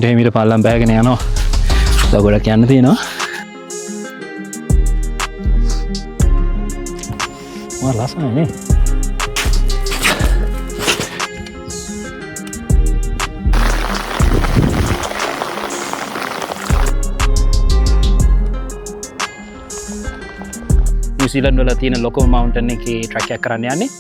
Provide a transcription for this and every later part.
හිමිට පල්ලම් බෑගෙන යනවා. තව ගොඩක් යන්න තියෙනවා. මා ලස්සනයි නේ. නිව්සීලන්ත වල තියෙන ලොකම මවුන්ටන් එකේ ට්‍රැක් එකක් කරන්න යන්නේ.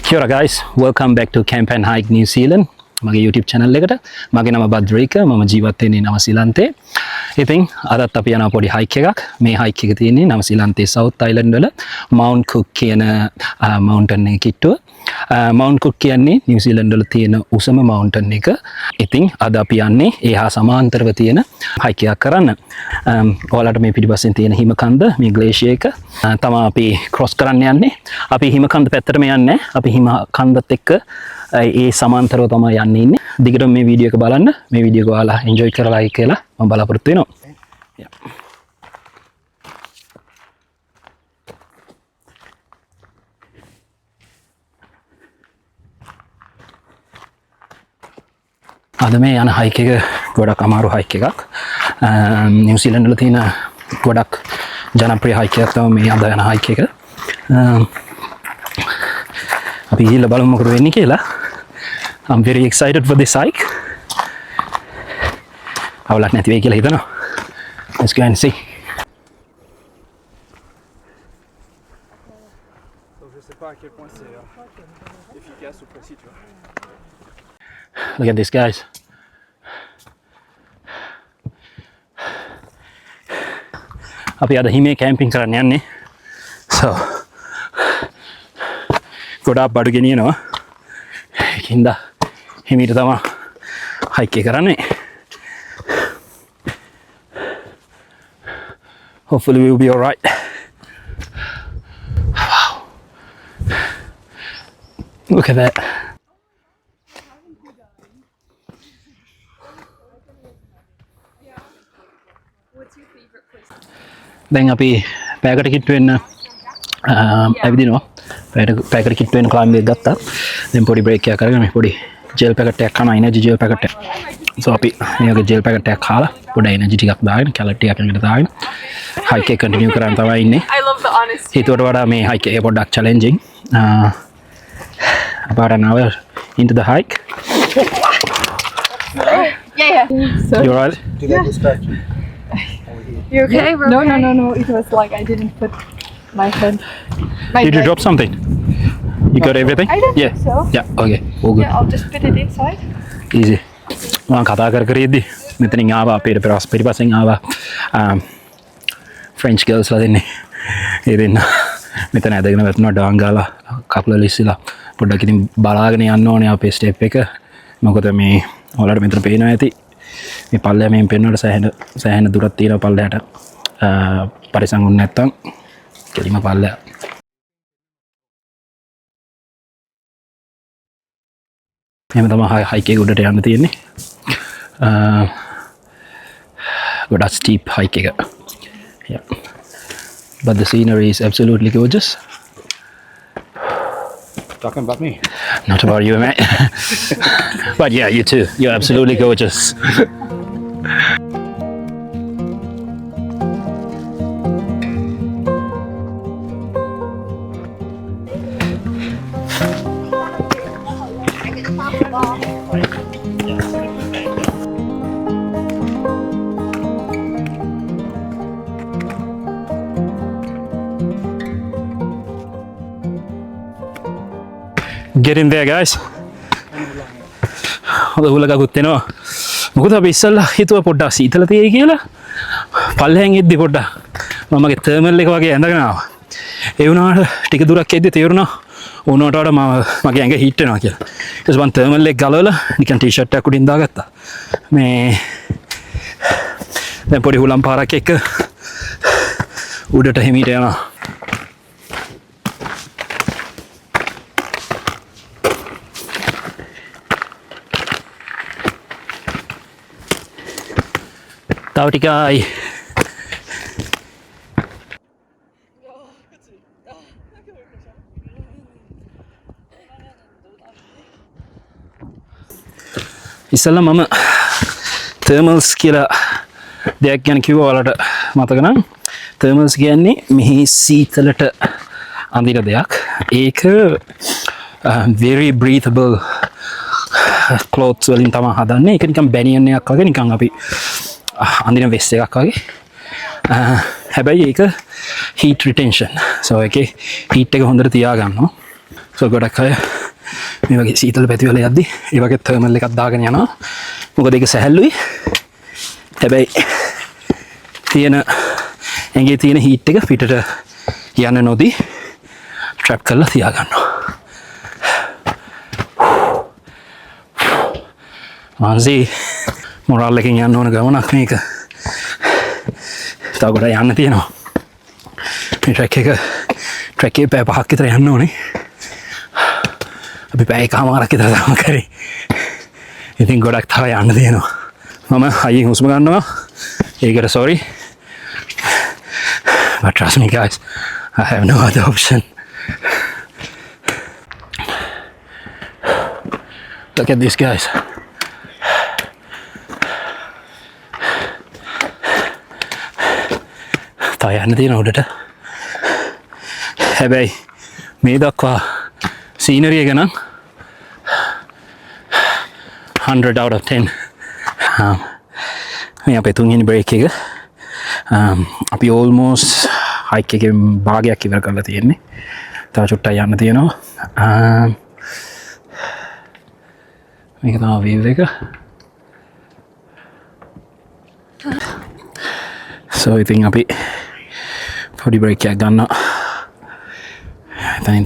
Kia ora guys, welcome back to Camp and Hike New Zealand. මගේ YouTube channel එකට. මගේ නම බද්‍රීක. මම ජීවත් වෙන්නේ නවසීලන්තේ. ඉතින් අදත් අපි යනවා පොඩි hike එකක්. මේ hike එක තියෙන්නේ නවසීලන්තේ South Island වල Mount Cook කියන mountain එක කිට්ටුව. Mount Cook කියන්නේ New Zealand වල තියෙන උසම mountain එක. ඉතින් අද අපි යන්නේ ඒ හා සමාන්තරව තියෙන hike එකක් කරන්න. ඔයාලට මේ පිටිපස්සෙන් තියෙන හිමකන්ද මේ glacier එක තමයි අපි cross කරන්න යන්නේ. අපි හිමකන්ද පැත්තටම යන්නේ. අපි හිමකන්දත් එක්ක ඒ සමාන්තරව තමයි යන්නේ ඉන්නේ. දිගටම මේ වීඩියෝ එක බලන්න. මේ වීඩියෝ එක ඔයාලා enjoy කරලා like කරලා මම බලාපොරොත්තු වෙනවා. අද මේ යන hike එක ගොඩක් අමාරු hike එකක්. New Zealand වල තියෙන ගොඩක් ජනප්‍රිය hike එකක් තමයි මේ අද යන hike එක. අපි ගිහලා බලමු මොකද වෙන්නේ කියලා. I'm very excited for this hike. අවුලක් නැති වෙයි කියලා හිතනවා. Let's go and see. Look at this guys. අපි අද හිමේ කැම්පින් කරන්න යන්නේ. So ගොඩාක් බඩු ගෙනියනවා. ඒකින්ද හිමීට තමයි hike එක කරන්නේ. Hopefully we'll be all right. Wow. Look at that. දැන් අපි පැයකට කිට්ටු වෙන්න ඇවිදිනවා. පැයකට කිට්ටු වෙන්න ක්ලයිම්බ් එක ගත්තා. දැන් පොඩි බ්‍රේක් එකක් අරගෙන මේ පොඩි ජෙල් පැකට් එකක් කනවා, එනර්ජි ජෙල් පැකට් එක. So අපි මේ වගේ ජෙල් පැකට් එකක් කාලා පොඩි එනර්ජි ටිකක් දාගෙන කැලරි ටිකක් එකට දාගෙන hike එක කන්ටිනියු කරන් තමයි ඉන්නේ. I love the honesty. හිතුවට වඩා මේ hike එක පොඩ්ඩක් challenging. About an hour into the hike. Yeah. So, You alright? you okay? We're No, okay? no. It was like I didn't put my hand. Did you drop something? You got everything? I don't Yeah. think so. Yeah. Okay. All good. Yeah, I'll just put it inside. Easy. මම කතා කර ඉද්දි මෙතනින් ආවා අපේ පිටිපස්සෙන් ආවා French girls ලා දෙන්නේ. ඒ දෙන්න මෙතන ඇදගෙන වැටුණා ඩාන් ගාලා කකුල ලිස්සලා පොඩ්ඩක් ඉතින් බලාගෙන යන්න ඕනේ අපේ ස්ටෙප් එක. මොකද මේ ඔයාලට මෙතන පේනවා ඇති මේ පල්ලෙයා මෙන් පෙන්වනකොට සෑහෙන දුරක් තියෙනවා පල්ලෙයාට. පරිසම් වුනේ නැත්තම් කෙලිම පල්ලෙයා. එහෙම තමයි hike එක උඩට යන්න තියෙන්නේ. ගොඩක් steep hike එක. Yeah. But the scenery is absolutely gorgeous. Talking about me. Not about you, mate. But yeah, you too. You're absolutely gorgeous. Get in there guys. හොඳ හුලකකුත් එනවා. මොකද අපි ඉස්සල්ලා හිතුවා පොඩ්ඩක් සීතල තියෙයි කියලා. පල්ලෙහෙන් එද්දි පොඩ්ඩක් මම මගේ තර්මල් එක වගේ ඇඳගෙන ආවා. ඒ වුණාට ටික දුරක් එද්දි තේරුණා ඕනකට වඩා මගේ ඇඟ හීට් වෙනවා කියලා. ඊට පස්සේ මම තර්මල් එක ගලවලා නිකන් ටී-ෂර්ට් එකක් උඩින් දාගත්තා. මේ දැන් පොඩි හුලම් පාරක් එක්ක උඩට හිමීට යනවා. තව ටිකයි. ඉස්සෙල්ලා මම thermals කියලා දෙයක් ගැන කිව්වා ඔයාලට මතක නම් thermals කියන්නේ මෙහි සීතලට අඳින දෙයක්. ඒක very breathable clothes වලින් තමයි හදන්නේ. ඒක නිකන් බැනියන් එකක් වගේ නිකන් අපි අඳින වෙස් එකක් වගේ. හැබැයි ඒක heat retention. so ඒකේ heat එක හොඳට තියා ගන්නවා. so ගොඩක් අය මේ වගේ සීතල පැති වල යද්දි ඒ වගේ thermal එකක් දාගෙන යනවා. මොකද ඒක සැහැල්ලුයි. හැබැයි තියෙන ඇඟේ තියෙන heat එක පිටට යන්න නොදී trap කරලා තියා ගන්නවා. මානසි මොරාල් එකෙන් යන්න ඕන ගමනක් මේක. තව ගොඩක් යන්න තියෙනවා. මේ ට්‍රැක් එකේ පැය 5ක් විතර යන්න ඕනේ. අපි පැය එකමාරක් විතර තමයි කරේ. ඉතින් ගොඩක් තව යන්න තියෙනවා. මම අයියෙන් හුස්ම ගන්නවා. ඒකට sorry. But trust me guys, I have no other option. Look at this guys. තව යන්න තියෙන උඩට. හැබැයි මේ දක්වා සීනරි එක නම් 100 out of 10. මේ අපේ තුන්වෙනි බ්‍රේක් එක. අපි almost hike එකේ භාගයක් ඉවර කරලා තියෙන්නේ. තව චුට්ටක් යන්න තියෙනවා. මේක තමයි view එක. so ඉතින් අපි පොඩි බ්‍රේක් එකක් ගන්නවා. එතනින්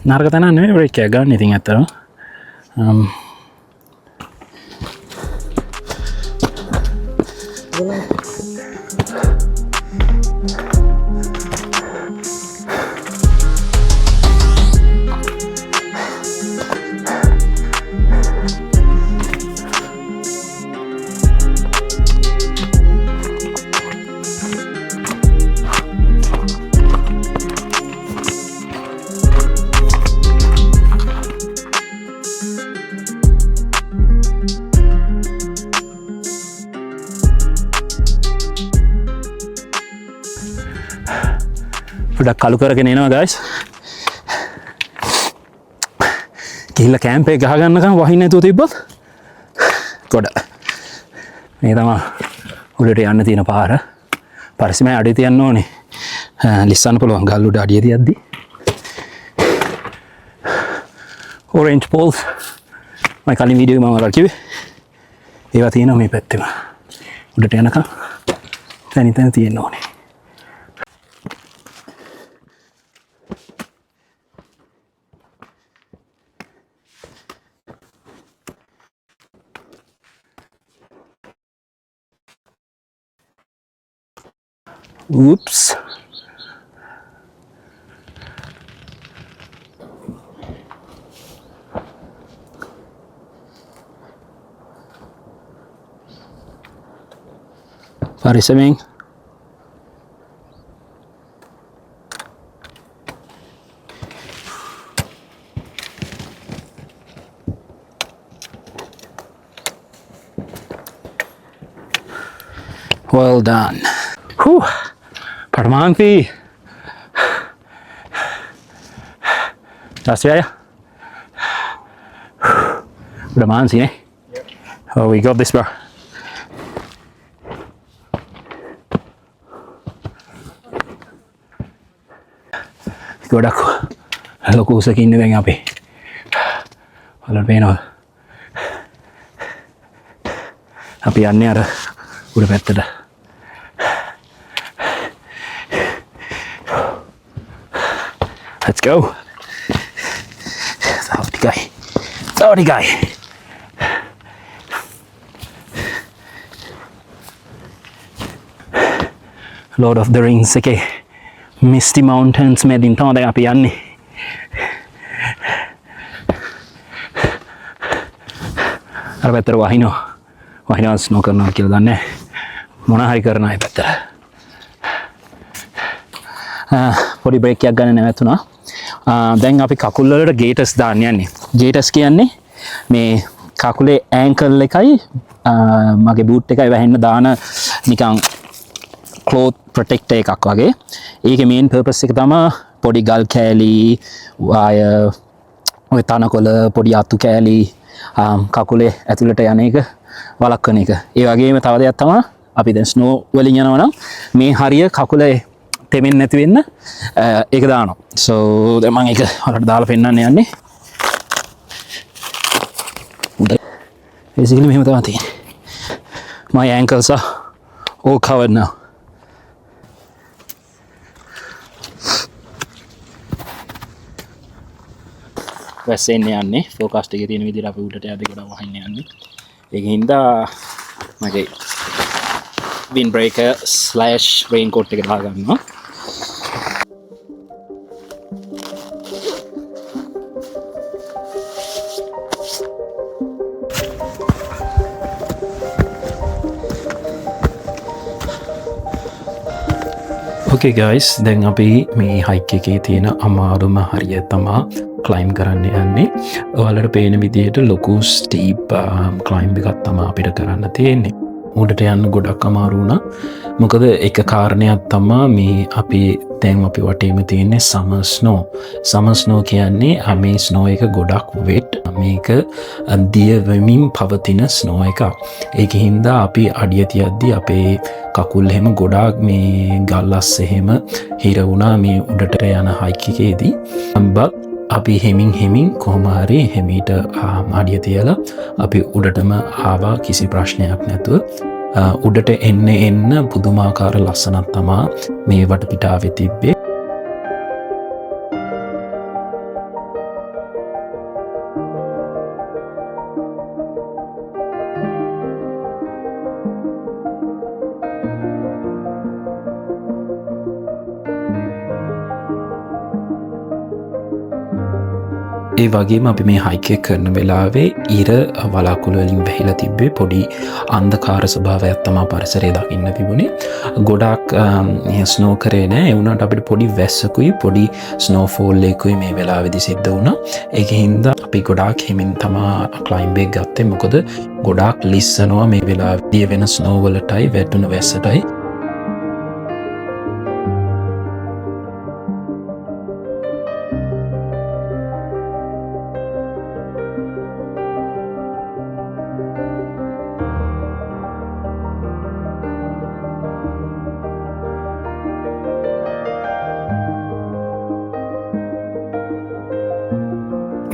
නරක තැන නෙමෙයි බ්‍රේක් එකක් ගන්න. ඉතින් ඇත්තටම පොඩක් කලු කරගෙන එනවා guys. ගිහිල්ලා කැම්ප් එක ගහගන්නකම් වහින්න නැතුව තිබ්බොත් ගොඩ. මේ තමයි උඩට යන්න තියෙන පාර. පරිස්සමෙන් අඩිය තියන්න ඕනේ. ලිස්සන්න පුළුවන් ගල් උඩ අඩිය තියද්දි. orange poles මම කලින් වීඩියෝ එකේ මම ඔයාලට කිව්වේ. ඒවා තියෙනවා මේ පැත්තේම. උඩට යනකම් තනිතන තියෙන්න ඕනේ. Oops. Parisaming. Well done. Whew. Parmanti. That's right. Parmanti, eh? Yep. Oh, we got this, bro. ගොඩක් ලොකු උසක ඉන්නේ දැන් අපි. බලන්න පේනවා. අපි යන්නේ අර උඩ පැත්තට. Let's go. Sorry guy. Lord of the Rings එකේ Misty Mountains මැදින් තමයි දැන් අපි යන්නේ. අර පැත්තට වහිනවා ස්නෝ කරනවා කියලා දන්නේ මොන හරි කරන අය පැත්තට. පොඩි බ්‍රේක් එකක් ගන්න නැවතුණා. දැන් අපි කකුල් වලට ගේටර්ස් දාන්න යන්නේ. ගේටර්ස් කියන්නේ මේ කකුලේ ඇන්කල් එකයි මගේ බූට් එකයි වැහෙන්න දාන නිකන් ක්ලෝත් ප්‍රොටෙක්ටර් එකක් වගේ. ඒකේ මේන් පර්පස් එක තමයි පොඩි ගල් කෑලි ඔය තනකොළ පොඩි අතු කෑලි කකුලේ ඇතුළට යන එක වළක්වන එක. ඒ වගේම තව දෙයක් තමයි අපි දැන් ස්නෝ වලින් යනවා නම් මේ හරිය කකුලේ තෙමෙන්නේ නැති වෙන්න ඒක දානවා. so දැන් මම ඒක ඔයාලට දාලා පෙන්නන්න යන්නේ. basically මෙහෙම තමයි තියෙන්නේ. my ankles are all covered now. වැස්සෙන්න යන්නේ ෆෝකාස්ට් එකේ තියෙන විදිහට අපි උඩට යද්දි ගොඩක් වහින්න යන්නේ. ඒකින්ද මගේ wind breaker / raincoat එක දාගන්නවා. Okay guys, දැන් අපි මේ hike එකේ තියෙන අමාරුම හරිය තමයි climb කරන්න යන්නේ. ඔයාලට පේන විදිහට ලොකු steep climb එකක් තමයි අපිට කරන්න තියෙන්නේ. උඩට යන්න ගොඩක් අමාරු වුණා. මොකද එක කාරණයක් තමයි මේ අපි දැන් අපි වටේම තියෙන්නේ summer snow. summer snow කියන්නේ මේ snow එක ගොඩක් wet. මේක දිය වෙමින් පවතින snow එකක්. ඒකින්ද අපි අඩිය තියද්දි අපේ කකුල් එහෙම ගොඩාක් මේ ගල්ලස් එහෙම හිර වුණා මේ උඩට යන hike එකේදී. but අපි හෙමින් කොහොම හරි හෙමීට අඩිය තියලා අපි උඩටම ආවා කිසි ප්‍රශ්නයක් නැතුව. උඩට එන්න පුදුමාකාර ලස්සනක් තමා මේ වටපිටාවේ තිබ්බේ. ඒ වගේම අපි මේ hike එක කරන වෙලාවේ ඉර වලාකුළු වලින් වැහිලා තිබ්බේ පොඩි අන්ධකාර ස්වභාවයක් තමයි පරිසරයේ දකින්න තිබුණේ. ගොඩාක් ස්නෝ කරේ නෑ. ඒ වුණාට අපිට පොඩි වැස්සකුයි පොඩි ස්නෝෆෝල් එකකුයි මේ වෙලාවේදී සිද්ධ වුණා. ඒකින්ද අපි ගොඩාක් හිමින් තමයි ක්ලයිම්බ් එක ගත්තේ. මොකද ගොඩාක් ලිස්සනවා මේ වෙලාවේදී වෙන ස්නෝ වලටයි වැටුණු වැස්සටයි.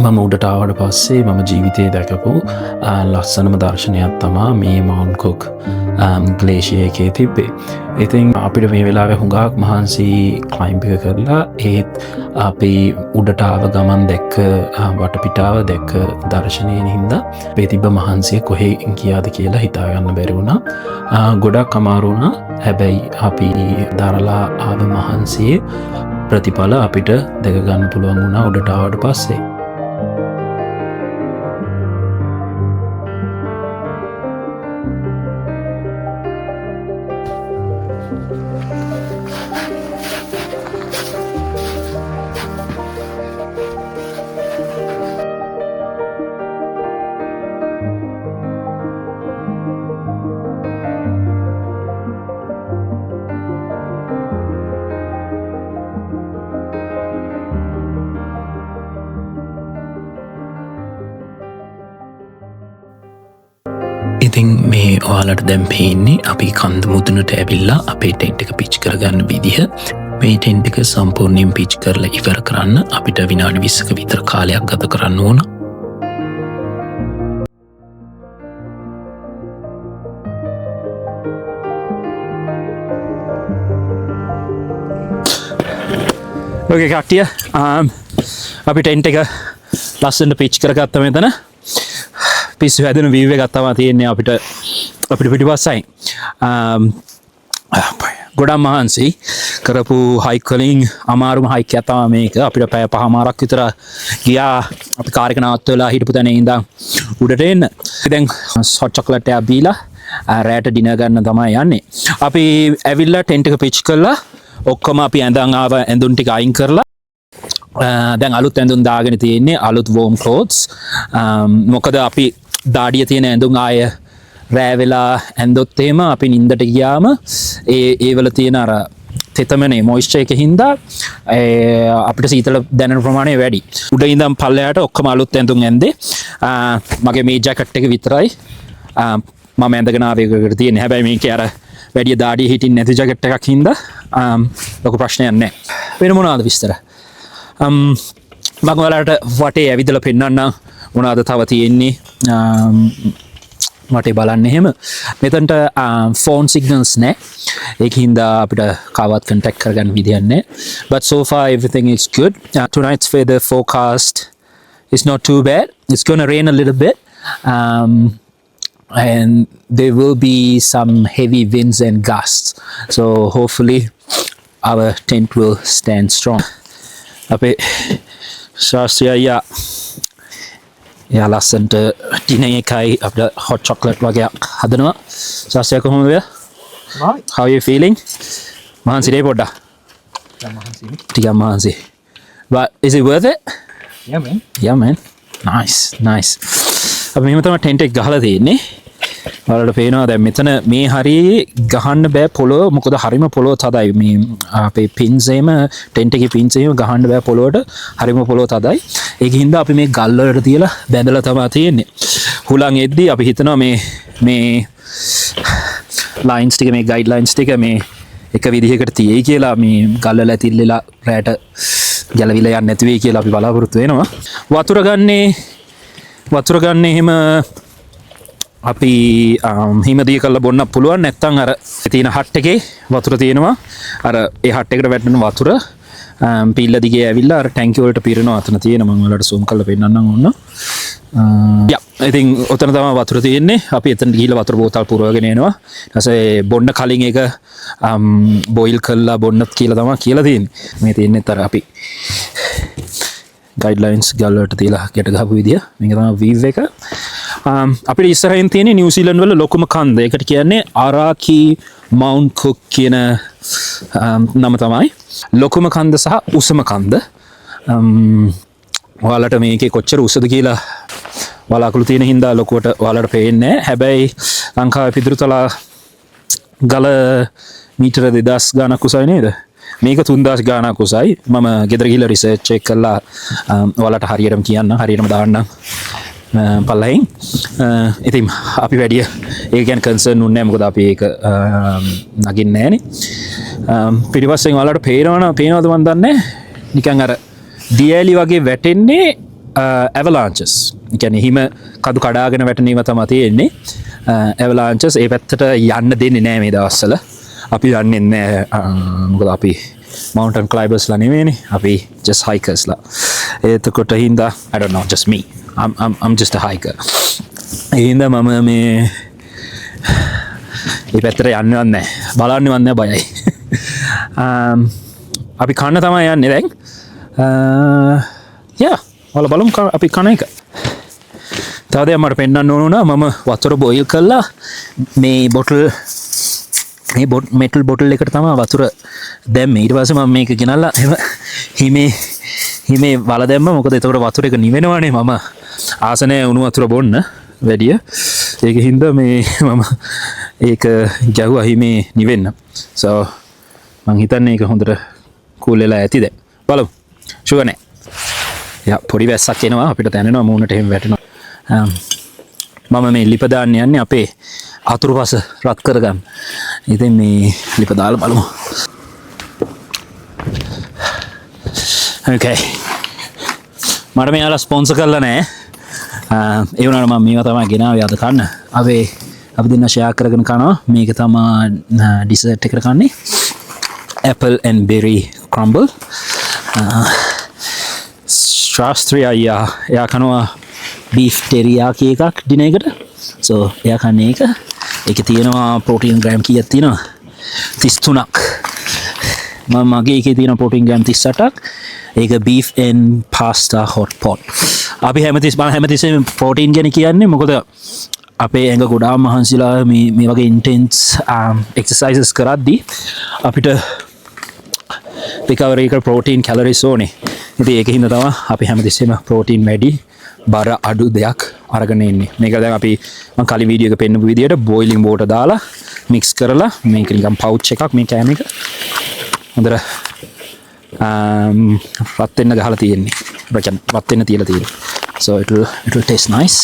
මම උඩට ආවට පස්සේ මම ජීවිතයේ දැකපු ලස්සනම දර්ශනයක් තමා මේ මවුන්ට් කුක් ග්ලේෂියර් එකේ තිබ්බේ. ඉතින් අපිට මේ වෙලාවේ හුඟක් මහන්සි ක්ලයිම්බ් එක කරලා ඒත් අපි උඩට ආව ගමන් දැක්ක වටපිටාව දැක්ක දර්ශනයෙන් හින්දා මේ තිබ්බ මහන්සිය කොහේ ගියාද කියලා හිතා ගන්න බැරි වුණා. ගොඩක් අමාරු වුණා. හැබැයි අපි දරලා ආව මහන්සියේ ප්‍රතිඵල අපිට දැක ගන්න පුළුවන් වුණා උඩට ආවට පස්සේ. ඉතින් මේ ඔයාලට දැන් පේන්නේ අපි කන්ද මුදුනට ඇවිල්ලා අපේ ටෙන්ට් එක පිච් කරගන්න විදිහ. මේ ටෙන්ට් එක සම්පූර්ණයෙන් පිච් කරලා ඉවර කරන්න අපිට විනාඩි 20ක විතර කාලයක් ගත කරන්න ඕන. ඔකේ කට්ටිය අපි ටෙන්ට් එක ලස්සනට පිච් කරගත්තා මෙතන. පිස්සු හැදෙන වීව් එකක් තමයි තියෙන්නේ අපිට පිටිපස්සෙන්. ගොඩක් මහන්සි කරපු හයික් වලින් අමාරුම හයික් එක තමයි මේක. අපිට පැය 5මාරක් විතර ගියා අපි කාර් එක නවත්තලා හිටපු තැන ඉඳන් උඩට එන්න. දැන් හොට් චොකලට් එකක් බීලා රෑට ඩිනර් ගන්න තමයි යන්නේ. අපි ඇවිල්ලා ටෙන්ට් එක පිච් කළා. ඔක්කොම අපි ඇඳන් ආව ඇඳුම් ටික අයින් කරලා දැන් අලුත් ඇඳුම් දාගෙන තියෙන්නේ අලුත් වෝම් ක්ලෝත්ස්. මොකද අපි දාඩිය තියෙන ඇඳුම් ආය රෑ වෙලා ඇඳොත් එහෙම අපි නින්දට ගියාම ඒවල තියෙන අර තෙතමනේ මොයිස්චර් එක හින්දා අපිට සීතල දැනෙන ප්‍රමාණය වැඩි. උඩ ඉඳන් පල්ලෙහාට ඔක්කොම අලුත් ඇඳුම් ඇඳේ. මගේ මේ ජැකට් එක විතරයි මම ඇඳගෙන ආවේකට තියෙන්නේ. හැබැයි මේකේ අර වැඩි දාඩිය හිටින් නැති ජැකට් එකක් හින්දා ලොකු ප්‍රශ්නයක් නැහැ. වෙන මොනවද විස්තර? මම ඔයාලට වටේ ඇවිදලා පෙන්නන්න මොනවද තව තියෙන්නේ. මට බලන්න එහෙම මෙතනට ෆෝන් සිග්නල්ස් නැහැ. ඒක හින්දා අපිට කාවත් කන්ටැක්ට් කරගන්න විදියක් නැහැ. But so far everything is good. Tonight's weather forecast is not too bad. It's going to rain a little bit. And there will be some heavy winds and gusts. So hopefully our tent will stand strong. අපේ ශාස්ත්‍රී අයියා එයා ලස්සන්ට dinner එකයි අපිට hot chocolate වගේ හදනවා. ශාස්ත්‍රී කොහොමද? How are you feeling? මහන්සිනේ පොඩ්ඩක්. ටිකක් මහන්සි. But is it worth it? Yeah, man. Yeah, man. Nice. අපි මෙහෙම තමයි ටෙන්ට් එක ගහලා තියෙන්නේ. ඔයාලට පේනවා දැන් මෙතන මේ හරියේ ගහන්න බෑ පොළොව. මොකද හරිම පොළොව තදයි. මේ අපේ පින්ස් එහෙම ටෙන්ට් එකේ පින්ස් එහෙම ගහන්න බෑ පොළොවට. හරිම පොළොව තදයි. ඒක හින්දා අපි මේ ගල් වලට තියලා බැඳලා තමයි තියෙන්නේ. හුලං එද්දී අපි හිතනවා මේ ලයින්ස් ටික මේ ගයිඩ් ලයින්ස් ටික මේ එක විදිහකට තියෙයි කියලා මේ ගල් වල ඇතිල්ලලා රැට ගැලවිලා යන්නේ නැති වෙයි කියලා අපි බලාපොරොත්තු වෙනවා. වතුර ගන්න එහෙම අපි හිමදිය කරලා බොන්න පුළුවන්. නැත්නම් අර තියෙන හට් එකේ වතුර තියෙනවා. අර ඒ හට් එකට වැටෙන වතුර පිල්ල දිගේ ඇවිල්ලා අර ටැංකිය වලට පිරෙනවා. අතන තියෙන මම ඔයාලට zoom කරලා පෙන්නන්නම් ඕන. ඉතින් ඔතන තමයි වතුර තියෙන්නේ. අපි එතන ගිහිල්ලා වතුර බෝතල් පුරවගෙන එනවා. ඊට පස්සේ බොන්න කලින් ඒක බොයිල් කරලා බොන්නත් කියලා තමයි කියලා තියෙන්නේ. මේ තියෙන්නේ අර අපි ගයිඩ්ලයින්ස් ගල් වලට තියලා ගැට ගහපු විදිය. මේක තමයි වීව් එක. අපිට ඉස්සරහින් තියෙන නිව්සීලන්ත වල ලොකුම කන්ද. ඒකට කියන්නේ අරාකි මවුන්ට් කුක් කියන නම තමයි. ලොකුම කන්ද සහ උසම කන්ද. ඔයාලට මේකේ කොච්චර උසද කියලා වලාකුළු තියෙන හින්දා ලොකුවට ඔයාලට පේන්නේ නැහැ. හැබැයි ලංකාවේ පිදුරුතලා ගල මීටර 2000 ගණක් උසයි නේද? මේක 3000 ගානක් උසයි. මම ගෙදර ගිහලා රිසර්ච් එක කළා. ඔයාලට හරියටම කියන්න හරියටම දාන්නම් පල්ලෙන්. ඉතින් අපි වැඩි ඒක ගැන කන්සර්න් උන්නේ නැහැ. මොකද අපි ඒක නගින්නේ නැහනේ. පිටිපස්සෙන් ඔයාලට පේනවද මන් දන්නේ. නිකන් අර දියැලි වගේ වැටෙන්නේ avalanches. ඒ කියන්නේ හිම කඩු කඩාගෙන වැටෙනීම තමයි තියෙන්නේ. avalanches ඒ පැත්තට යන්න දෙන්නේ නැහැ මේ දවස්වල. අපි යන්නේ නැහැ. මොකද අපි mountain climbers ලා නෙවෙයිනේ. අපි just hikers ලා. එතකොට හින්දා I don't know, just me. I'm just a hiker. ඒ හින්දා මම මේ පැත්තට යන්නේවත් නැහැ. බලන්නේවත් නැහැ, බයයි. අපි කන්න තමයි යන්නේ දැන්. ඔයාලා බලමු අපි කන එක. තව දෙයක් මට පෙන්නන්න ඕන වුණා. මම වතුර බොයිල් කළා මේ මෙටල් බොටල් එකට තමයි වතුර දැම්මේ. ඊට පස්සේ මම මේක ගෙනල්ලා හිමේ වල දැම්ම. මොකද එතකොට වතුර එක නිවෙනවනේ. මම ආස නැහැ උණු වතුර බොන්න වැඩිය. ඒක හින්දා මම ඒක ගැහුවා හිමේ නිවෙන්න. so මං හිතන්නේ ඒක හොඳට කූල් වෙලා ඇති දැන්. බලමු. ෂුවර් නේ. පොඩි වැස්සක් එනවා අපිට දැනෙනවා මූණට එහෙම වැටෙනවා. මම මේ ලිප දාන්න යන්නේ අපේ අතුරුපස රත් කරගන්න. ඉතින් මේ ලිප දාලා බලමු. okay. මට මෙයාලා ස්පොන්සර් කරලා නැහැ. ඒ වුණාට මම මේවා තමයි ගෙනාවේ අද කන්න. අපි දෙන්න ෂෙයා කරගෙන කනවා. මේක තමයි ඩිසර්ට් එකට කන්නේ. apple and berry crumble. ශාස්ත්‍රී අයියා එයා කනවා beef teriyaki එකක් දින එකට. so එයා කන්නේ ඒක. ඒකේ තියෙනවා ප්‍රෝටීන් ග්‍රෑම් කීයක් තියෙනවා? 33ක්. මගේ එකේ තියෙන ප්‍රෝටීන් ග්‍රෑම් 38ක්. ඒක beef and pasta hot pot. අපි හැමතිස්සෙම ප්‍රෝටීන් ගැන කියන්නේ මොකද අපේ ඇඟ ගොඩාක් මහන්සිලා මේ වගේ intense exercises කරද්දී අපිට recovery එක protein calories ඕනේ. ඉතින් ඒක හින්දා තමයි අපි හැමතිස්සෙම protein වැඩි බර අඩු දෙයක් අරගෙන ඉන්නේ. මේක දැන් අපි මම කලින් වීඩියෝ එක පෙන්නපු විදියට බෝයිලින් වෝටර් දාලා මික්ස් කරලා මේක නිකන් පවුච් එකක් මේ කෑම එක හොඳට රත් වෙන්න ගහලා තියෙන්නේ. රත් වෙන්න තියලා තියෙන්නේ. So it will taste nice.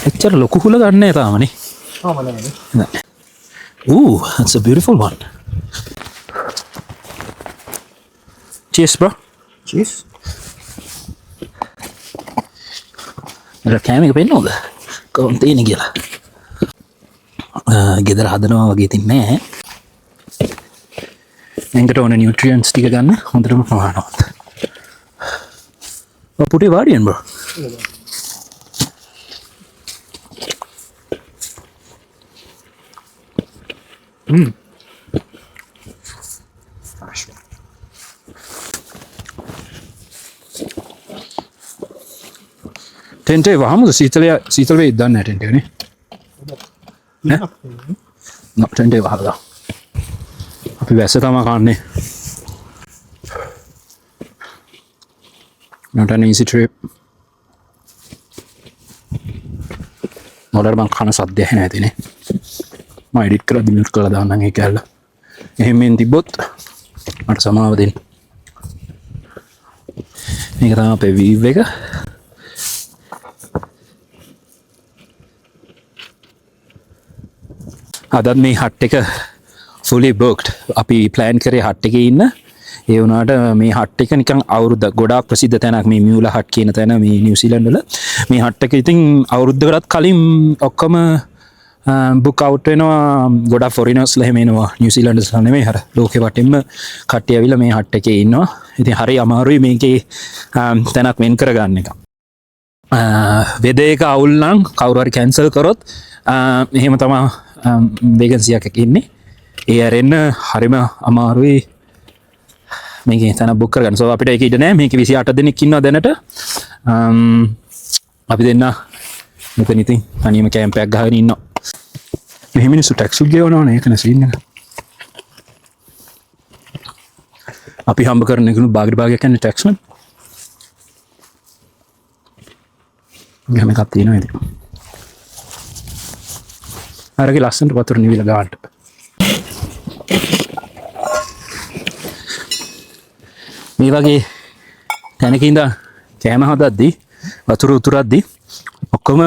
එච්චර ලොකු හුල ගන්න නෑ තාමනේ. නෑ. Ooh, that's a beautiful one. Cheers, bro. Cheers. මට කෑම එක පෙන්නෝද? කොහොමද තියෙන්නේ කියලා. ගෙදර හදනවා වගේ තින්නේ නෑ. එංගට ඕන නියුට්‍රියන්ට්ස් ටික ගන්න හොඳටම ප්‍රමාණවත්. පුටි වාඩියෙන් බ්‍රෝ. ටෙන්ටේ වහමුද සීතල වෙයි දන්නේ නැහැ ටෙන්ටේ නේ. නෝ ටෙන්ටේ වහලා. අපි වැස්ස තමයි කන්නේ. Not an easy trip. මොඩර් මං කන සද්ද ඇහෙන්නේ නැතිනේ. මම එඩිට් කරලා මියුට් කරලා දාන්නම් ඒක ඇල්ල. එහෙමෙන් තිබ්බොත් මට සමාව දෙන්න. මේක තමයි අපේ වීව් එක. අදත් මේ හට් එක fully booked. අපි plan කරේ හට් එකේ ඉන්න. ඒ වුණාට මේ හට් එක නිකන් අවුරුද්ද ගොඩාක් ප්‍රසිද්ධ තැනක් මේ මියුලා හට් කියන තැන මේ නිව්සීලන්ත වල. මේ හට් එක ඉතින් අවුරුද්දකටත් කලින් ඔක්කොම book out වෙනවා. ගොඩාක් foreigners ලා එහෙම එනවා. නිව්සීලන්තස් ලා නෙමෙයි අර ලෝකෙ වටෙම කට්ටිය ඇවිල්ලා මේ හට් එකේ ඉන්නවා. ඉතින් හරි අමාරුයි මේකේ තැනක් වෙන් කරගන්න එක. වෙදේ එක අවුල් නම් කවුරු හරි cancel කරොත් එහෙම තමයි vacancy එකක් ඉන්නේ. ඒ අරෙන්න හරිම අමාරුයි මේකේ තැන book කරගන්න. So අපිට ඒක ඉඩ නැහැ. මේකේ 28 දෙනෙක් ඉන්නවා දැනට. අපි දෙන්න මෙතන ඉතින් තනියම කැම්ප් එකක් ගහගෙන ඉන්නවා. මෙහි මිනිස්සු ටැක්ස් උත් ගෙවනවනේ ඒක නේ සීන් එක. අපි හම්බ කරන එකනු භාගයක් යන්නේ ටැක්ස් නේ. මෙහෙම එකක් තියෙනවා ඉතින්. අරගේ ලස්සනට වතුර නිවිලා ගන්නට. මේ වගේ තැනක ඉඳන් කෑම හදද්දී වතුර උතුරද්දී ඔක්කොම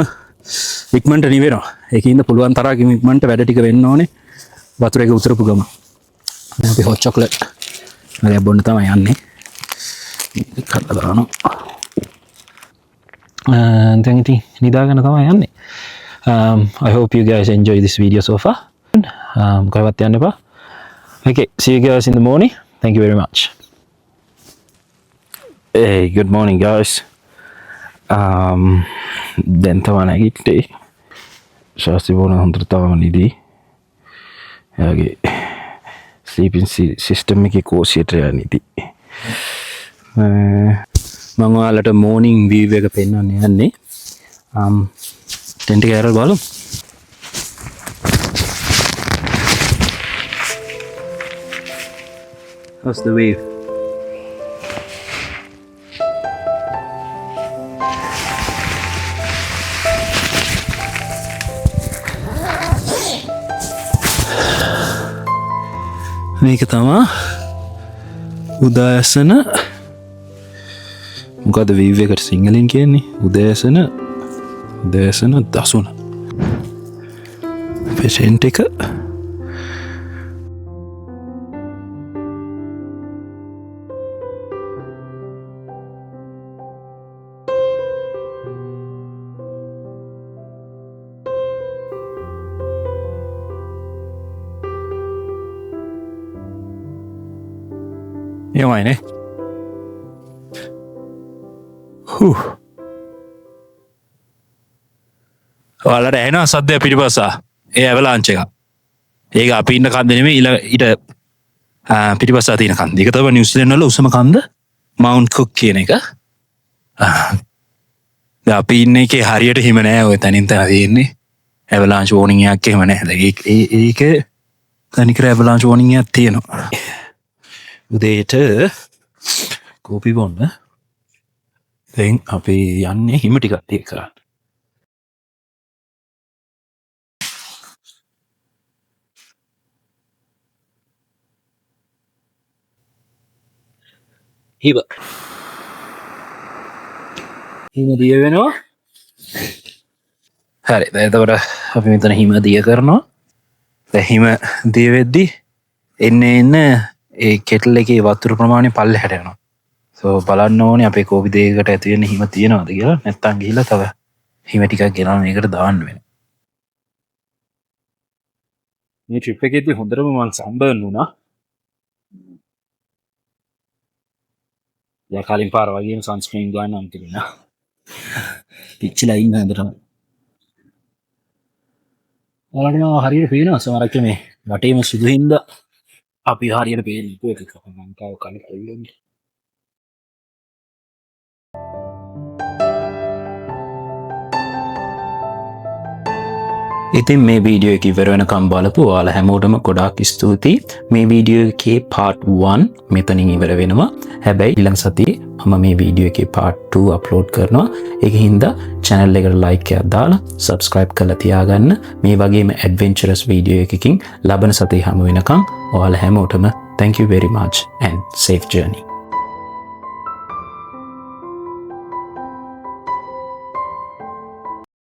ඉක්මනට නිවෙනවා. ඒකින්ද පුළුවන් තරම් ඉක්මනට වැඩ ටික වෙන්න ඕනේ. වතුර එක උතුරපු ගම. දැන් අපි හොට් චොක්ලට් හරි බොන්න තමයි යන්නේ. මේක කඩලා දානවා. දැන් ඉතින් නිදාගෙන තමයි යන්නේ. I hope you guys enjoy this video so far. කොහෙවත් යන්න එපා. Okay, see you guys in the morning. Thank you very much. Hey, good morning guys. දැන් තමයි නැගිට්ටේ. ශාස්ත්‍රී බෝන හොඳට තවම නිදි. එයාගේ sleeping system එකේ කෝසියට යනිදි. මම ඔයාලට morning view එක පෙන්වන්න යන්නේ. ටෙන්ට් එක ඇරලා බලමු. How's the wave? මේක තමා උදෑසන මොකද වීව් එකට සිංහලෙන් කියන්නේ උදෑසන දසුන පෙෂෙන්ට් එක යමයිනේ. ඔයාලට ඇහෙනවා සද්දය පිටිපස්සා. ඒ ඇවලාන්ච් එක. ඒක අපි ඉන්න කන්ද නෙමෙයි ඊට පිටිපස්සා තියෙන කන්ද. ඒක තමයි නිව්සීලන්ත වල උසම කන්ද මවුන්ට් කුක් කියන එක. දැන් අපි ඉන්න එකේ හරියට හිම නෑ ඔය තනින් තන තියෙන්නේ. ඇවලාන්ච් වෝනින් එකක් එහෙම නෑ. ඒක තනිකර ඇවලාන්ච් වෝනින් එකක් තියෙනවා. උදේට කෝපි බොන්න දැන් අපි යන්නේ හිම ටිකක් තිය කරන්න. හිම දිය වෙනවා. හරි දැන් එතකොට අපි මෙතන හිම දිය කරනවා. දැන් හිම දිය වෙද්දි එන්න ඒ කෙටල් එකේ වතුර ප්‍රමාණය පල්ලෙහාට යනවා. සෝ බලන්න ඕනේ අපේ කෝපි දෙකකට ඇති වෙන හිම තියෙනවද කියලා. නැත්තම් ගිහිල්ලා තව හිම ටිකක් ගෙනල්ලා මේකට දාන්න වෙනවා. මේ ට්‍රිප් එකේදී හොඳටම මම සම්බර්න් වුණා. යා කලින් පාර වගේම සන්ස්ක්‍රීන් ගන්න නම් තිබුණා. පිච්චිලා ඉන්න හොඳටම. ඔයාලට හරියට පේනවා සමහරක් මේ වටේම සුදු හින්දා අපි හරියට පේන්නේ ඒක ලංකාව කලින් කොල්ලන්නේ. ඉතින් මේ වීඩියෝ එක ඉවර වෙනකම් බලපු ඔයාලා හැමෝටම ගොඩාක් ස්තුතියි. මේ වීඩියෝ එකේ part 1 මෙතනින් ඉවර වෙනවා. හැබැයි ඊළඟ සතියේ මම මේ වීඩියෝ එකේ part 2 අප්ලෝඩ් කරනවා. ඒකින් හින්දා channel එකට like එකක් දාලා subscribe කරලා තියාගන්න. මේ වගේම adventurous වීඩියෝ එකකින් ලබන සතියේ හමු වෙනකම් ඔයාලා හැමෝටම thank you very much and safe journey.